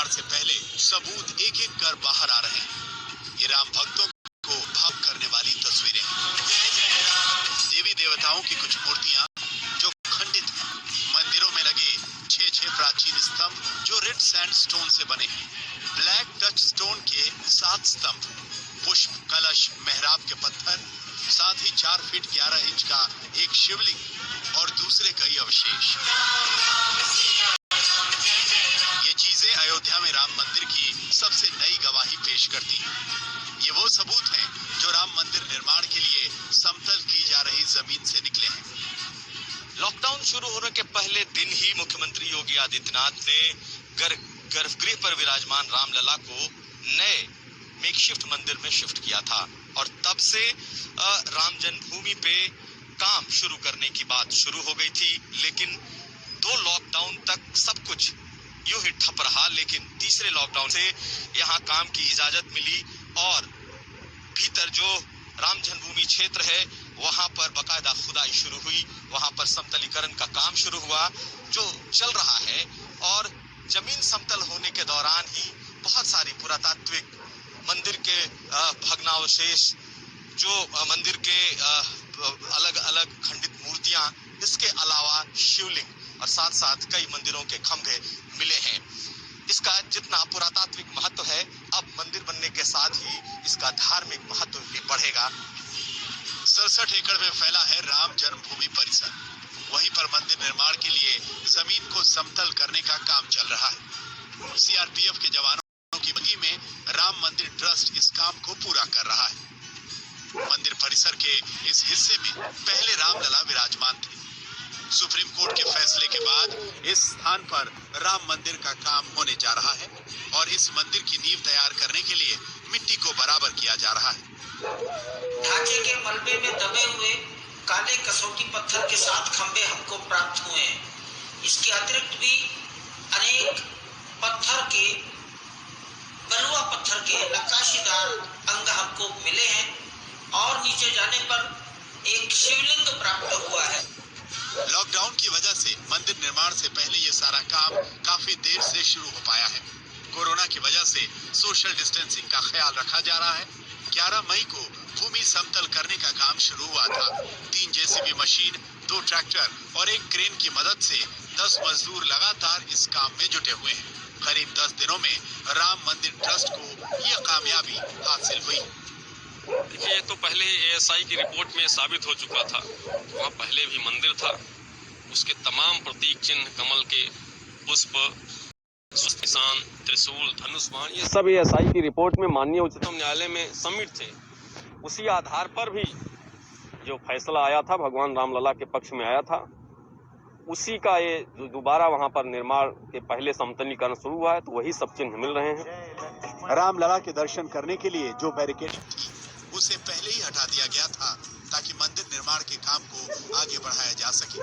निर्माण से पहले सबूत एक एक कर बाहर आ रहे हैं। ये राम भक्तों को भावुक करने वाली तस्वीरें हैं। देवी देवताओं की कुछ मूर्तियां जो खंडित हैं, मंदिरों में लगे 6 प्राचीन स्तंभ जो रेड सैंडस्टोन से बने हैं, ब्लैक टच स्टोन के 7 स्तंभ, पुष्प कलश मेहराब के पत्थर, साथ ही 4 फीट 11 इंच का एक शिवलिंग और दूसरे कई अवशेष। ये चीजें अयोध्या में राम मंदिर की सबसे नई गवाही पेश करती हैं। ये वो सबूत हैं जो राम मंदिर निर्माण के लिए समतल की जा रही जमीन से निकले हैं। लॉकडाउन शुरू होने के पहले दिन ही मुख्यमंत्री योगी आदित्यनाथ ने गर्भगृह पर विराजमान रामलला को नए मेकशिफ्ट मंदिर में शिफ्ट किया था और तब से राम जन्मभूमि पे काम शुरू करने की बात शुरू हो गई थी। लेकिन 2 लॉकडाउन तक सब कुछ यूं ही ठप रहा, लेकिन तीसरे लॉकडाउन से यहाँ काम की इजाजत मिली और भीतर जो राम जन्मभूमि क्षेत्र है वहां पर बकायदा खुदाई शुरू हुई, वहां पर समतलीकरण का काम शुरू हुआ जो चल रहा है। और जमीन समतल होने के दौरान ही बहुत सारी पुरातात्विक मंदिर के भग्नावशेष, जो मंदिर के अलग अलग खंडित मूर्तियां, इसके अलावा शिवलिंग और साथ साथ कई मंदिरों के खंभे मिले हैं। इसका जितना पुरातात्विक महत्व है, अब मंदिर बनने के साथ ही इसका धार्मिक महत्व भी बढ़ेगा। 67 एकड़ में फैला है राम जन्मभूमि परिसर। वहीं पर मंदिर निर्माण के लिए जमीन को समतल करने का काम चल रहा है। सीआरपीएफ के जवानों की मदद में राम मंदिर ट्रस्ट इस काम को पूरा कर रहा है। मंदिर परिसर के इस हिस्से में पहले रामलला विराजमान थे। सुप्रीम कोर्ट के फैसले के बाद इस स्थान पर राम मंदिर का काम होने जा रहा है और इस मंदिर की नींव तैयार करने के लिए मिट्टी को बराबर किया जा रहा है। ढांचे के मलबे में दबे हुए काले कसौटी पत्थर के 7 खंभे हमको प्राप्त हुए हैं। इसके अतिरिक्त भी अनेक बलुआ पत्थर के नक्काशीदार अंग हमको मिले हैं और नीचे जाने पर एक शिवलिंग प्राप्त हुआ है। लॉकडाउन की वजह से मंदिर निर्माण से पहले ये सारा काम काफी देर से शुरू हो पाया है। कोरोना की वजह से सोशल डिस्टेंसिंग का ख्याल रखा जा रहा है। 11 मई को भूमि समतल करने का काम शुरू हुआ था। 3 जेसीबी मशीन, 2 ट्रैक्टर और 1 क्रेन की मदद से 10 मजदूर लगातार इस काम में जुटे हुए हैं। करीब 10 दिनों में राम मंदिर ट्रस्ट को यह कामयाबी हासिल हुई। देखिए, ये तो पहले एएसआई की रिपोर्ट में साबित हो चुका था। वहाँ पहले भी मंदिर था, उसके तमाम प्रतीक चिन्ह, कमल के पुष्प, निशान, त्रिशूल, धनुष बाण, ये सब एएसआई की रिपोर्ट में माननीय उच्चतम न्यायालय में सबमिट थे। उसी आधार पर भी जो फैसला आया था भगवान रामलला के पक्ष में आया था, उसी का ये दोबारा वहाँ पर निर्माण के पहले समतलीकरण शुरू हुआ है, तो वही सब चिन्ह मिल रहे हैं। रामलला के दर्शन करने के लिए जो बैरिकेड थी उसे पहले ही हटा दिया गया था ताकि मंदिर निर्माण के काम को आगे बढ़ाया जा सके।